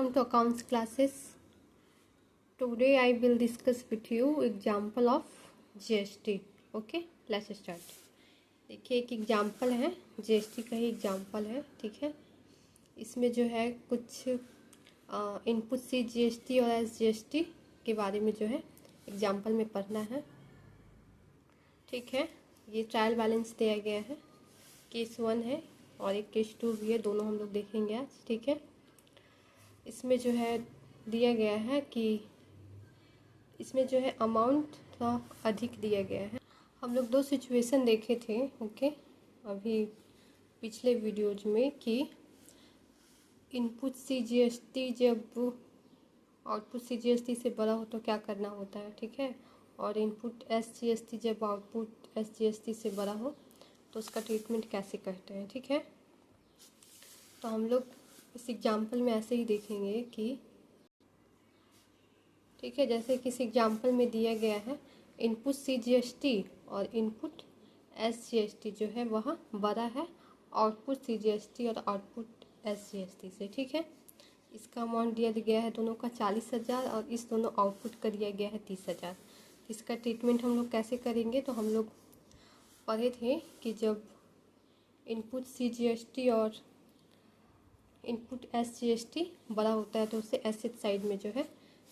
welcome to accounts classes. Today I will discuss with you example of GST. Okay, let's start. देखिए एक example है, GST का ही example है, ठीक है। इसमें जो है कुछ इनपुट सी GST और एस GST के बारे में जो है एग्जाम्पल में पढ़ना है, ठीक है। ये ट्रायल बैलेंस दिया गया है, केस 1 है और एक केस 2 भी है, दोनों हम लोग देखेंगे आज, ठीक है। इसमें जो है दिया गया है कि इसमें जो है अमाउंट थोड़ा अधिक दिया गया है। हम लोग दो सिचुएशन देखे थे, ओके, अभी पिछले वीडियोज में कि इनपुट सी GST जब आउटपुट सी GST से बड़ा हो तो क्या करना होता है, ठीक है। और इनपुट एस GST जब आउटपुट एस GST से बड़ा हो तो उसका ट्रीटमेंट कैसे करते हैं, ठीक है। तो हम लोग इस एग्जाम्पल में ऐसे ही देखेंगे कि, ठीक है, जैसे किसी एग्जाम्पल में दिया गया है इनपुट सी GST और इनपुट एस GST जो है वह बड़ा है आउटपुट सी GST और आउटपुट एस GST से, ठीक है। इसका अमाउंट दिया गया है दोनों का 40,000 और इस दोनों आउटपुट का दिया गया है 30,000। इसका ट्रीटमेंट हम लोग कैसे करेंगे, तो हम लोग पढ़े थे कि जब इनपुट सी GST और इनपुट एस GST बड़ा होता है तो उसे एसेट साइड में जो है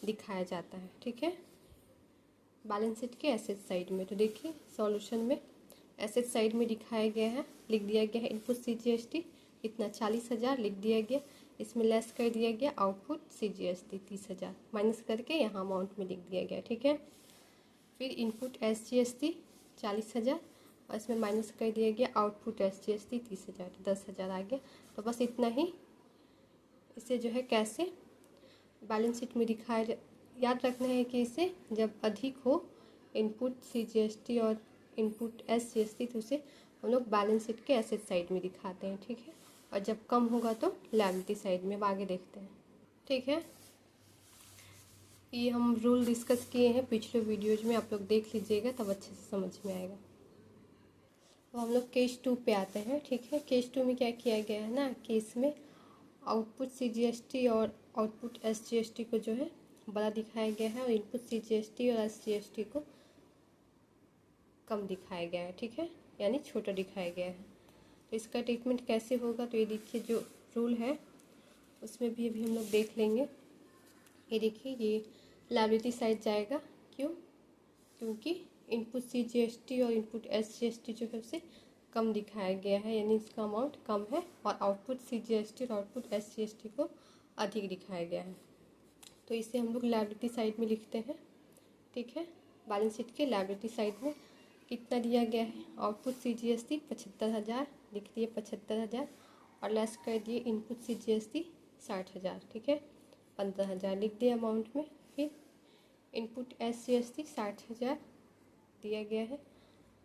दिखाया जाता है, ठीक है, बैलेंस शीट के एसेट साइड में। तो देखिए सॉल्यूशन में एसेट साइड में दिखाया गया है, लिख दिया गया है इनपुट सी GST इतना 40,000 लिख दिया गया, इसमें लेस कर दिया गया आउटपुट सी GST 30,000 माइनस करके यहाँ अमाउंट में लिख दिया गया, ठीक है। फिर इनपुट एस GST 40,000 और इसमें माइनस कर दिया गया आउटपुट एस GST 30,000, 10,000 आ गया। तो बस इतना ही, इसे जो है कैसे बैलेंस शीट में दिखाया, याद रखना है कि इसे जब अधिक हो इनपुट सी GST और इनपुट एस GST तो उसे हम लोग बैलेंस शीट के एसेट साइड में दिखाते हैं, ठीक है। और जब कम होगा तो लायबिलिटी साइड में। अब आगे देखते हैं, ठीक है। ये हम रूल डिस्कस किए हैं पिछले वीडियोज में, आप लोग देख लीजिएगा तब अच्छे से समझ में आएगा। तो हम लोग केस 2 पे आते हैं, ठीक है। केस 2 में क्या किया गया है ना कि इसमें आउटपुट सी GST और आउटपुट एस GST को जो है बड़ा दिखाया गया है और इनपुट सी GST और एस GST को कम दिखाया गया है, ठीक है, यानी छोटा दिखाया गया है। तो इसका ट्रीटमेंट कैसे होगा, तो ये देखिए जो रूल है उसमें भी अभी हम लोग देख लेंगे। ये देखिए ये लायबिलिटी साइड जाएगा, क्योंकि इनपुट सी GST और इनपुट एस GST जो है उसे कम दिखाया गया है, यानी इसका अमाउंट कम है, और आउटपुट सी GST और आउटपुट एस GST को अधिक दिखाया गया है। तो इसे हम लोग लायबिलिटी साइड में लिखते हैं, ठीक है। बैलेंस शीट के लायबिलिटी साइड में कितना दिया गया है, आउटपुट सी GST 75,000 लिख दिए 75,000 और लेस कर दिए इनपुट सी GST 60,000, ठीक है, 15,000 लिख दिए अमाउंट में। फिर इनपुट एस GST 60,000 दिया गया है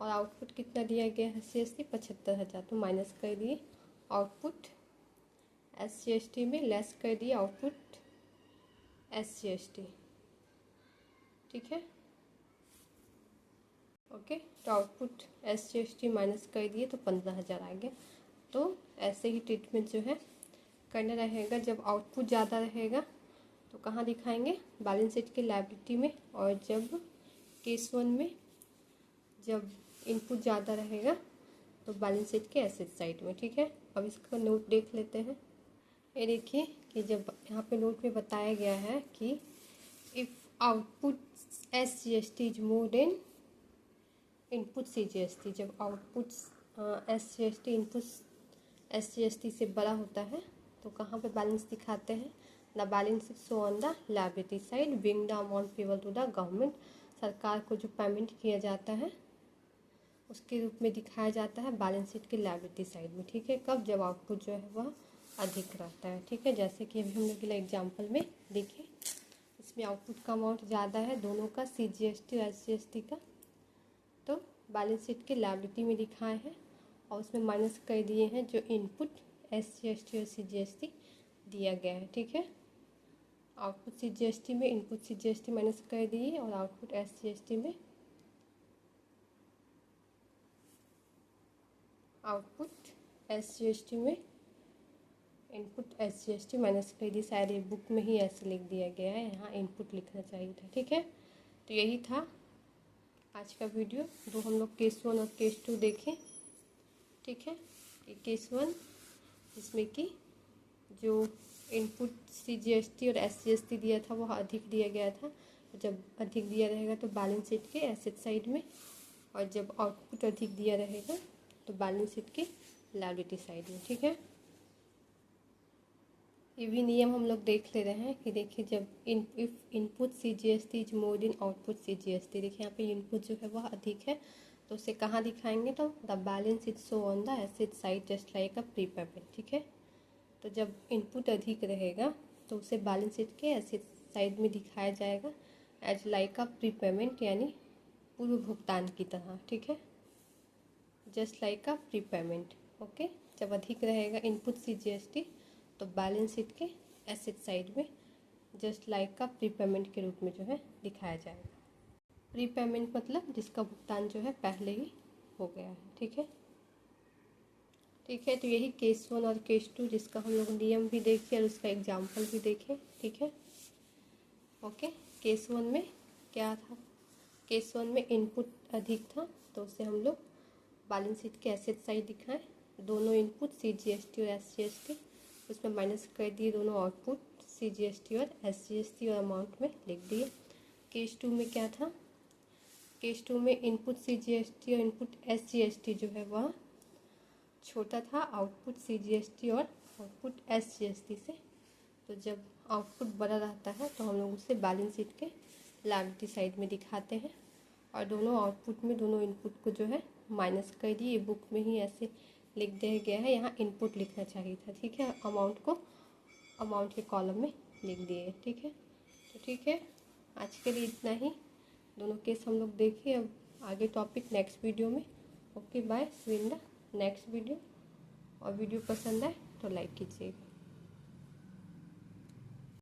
और आउटपुट कितना दिया गया है GST 75,000, तो माइनस कर दिए आउटपुट एस GST में, लेस कर दिए आउटपुट एस GST, ठीक है, ओके। तो आउटपुट एस GST माइनस कर दिए तो 15,000 आ गया। तो ऐसे ही ट्रीटमेंट जो है करना रहेगा। जब आउटपुट ज़्यादा रहेगा तो कहाँ दिखाएंगे, बैलेंस शीट के लायबिलिटी में, और जब केस 1 में जब इनपुट ज़्यादा रहेगा तो बैलेंस शीट के एसेट साइड में, ठीक है। अब इसका नोट देख लेते हैं। ये देखिए कि जब यहाँ पे नोट में बताया गया है कि if output S GST is more than input C GST, जब output S GST input S GST से बड़ा होता है तो कहाँ पे बैलेंस दिखाते हैं, the balance show on the liability side being the amount payable to the government, सरकार को जो पेमेंट किया जाता है उसके रूप में दिखाया जाता है बैलेंस शीट की लायबिलिटी साइड में, ठीक है। कब, जब आउटपुट जो है वह अधिक रहता है, ठीक है। जैसे कि अभी हम लोग के एग्जाम्पल में देखिए, इसमें आउटपुट का अमाउंट ज़्यादा है दोनों का, सी GST और एस GST का, तो बैलेंस शीट के लायबिलिटी में दिखाए हैं और उसमें माइनस कर दिए हैं जो इनपुट एस GST और सी GST दिया गया है, ठीक है। आउटपुट सी GST में इनपुट सी GST माइनस कर दिए और आउटपुट एस GST में आउटपुट एस GST में इनपुट SGST माइनस कर दी, शायद ये बुक में ही ऐसे लिख दिया गया है, यहाँ इनपुट लिखना चाहिए था। ठीक है, तो यही था आज का वीडियो। दो हम लोग केस 1 और केस 2 देखें। ठीक है, ये केस 1 जिसमें कि जो इनपुट CGST और SGST दिया था वो अधिक दिया गया था। जब अधिक दिया रहेगा तो बैलेंस शीट के एसेट साइड में, और जब आउटपुट अधिक दिया रहेगा तो बैलेंस शीट के लायबिलिटी साइड में। ठीक है, ये भी नियम हम लोग देख ले रहे हैं कि देखिए जब if input CGST is more then output CGST, देखिए यहाँ पे इनपुट जो है वह अधिक है तो उसे कहाँ दिखाएंगे, तो the balance is show on the asset side just like a prepayment. ठीक है, तो जब इनपुट अधिक रहेगा तो उसे बैलेंस शीट के एसेट साइड में दिखाया जाएगा एज लाइक अ प्रीपेमेंट, यानी पूर्व भुगतान की तरह। ठीक है, जस्ट लाइक अ प्रीपेमेंट। ओके, जब अधिक रहेगा इनपुट CGST तो बैलेंस शीट के एसेट साइड में जस्ट लाइक का प्रीपेमेंट के रूप में जो है दिखाया जाएगा। प्रीपेमेंट मतलब जिसका भुगतान जो है पहले ही हो गया है। ठीक है, ठीक है, तो यही केस 1 और केस 2 जिसका हम लोग नियम भी देखे और उसका एग्जाम्पल भी देखे। ठीक है, ओके, केस 1 में क्या था, केस 1 में इनपुट अधिक था तो उसे हम लोग बैलेंस शीट के एसेट साइड दिखाएं, दोनों इनपुट CGST और SGST उसमें माइनस कर दिए, दोनों आउटपुट CGST और SGST और अमाउंट में लिख दिए। केस 2 में क्या था, केस 2 में इनपुट CGST और इनपुट SGST जो है वह छोटा था आउटपुट CGST और आउटपुट SGST से, तो जब आउटपुट बड़ा रहता है तो हम लोग उसे बैलेंस शीट के लायबिलिटी साइड में दिखाते हैं, और दोनों आउटपुट में दोनों इनपुट को जो है माइनस कर दिए, बुक में ही ऐसे लिख दिया गया है, यहाँ इनपुट लिखना चाहिए था। ठीक है, अमाउंट को अमाउंट के कॉलम में लिख दिए। ठीक है, तो ठीक है, आज के लिए इतना ही, दोनों केस हम लोग देखिए, अब आगे टॉपिक नेक्स्ट वीडियो में। Okay bye, see you in the next video, और वीडियो पसंद आए तो लाइक कीजिएगा।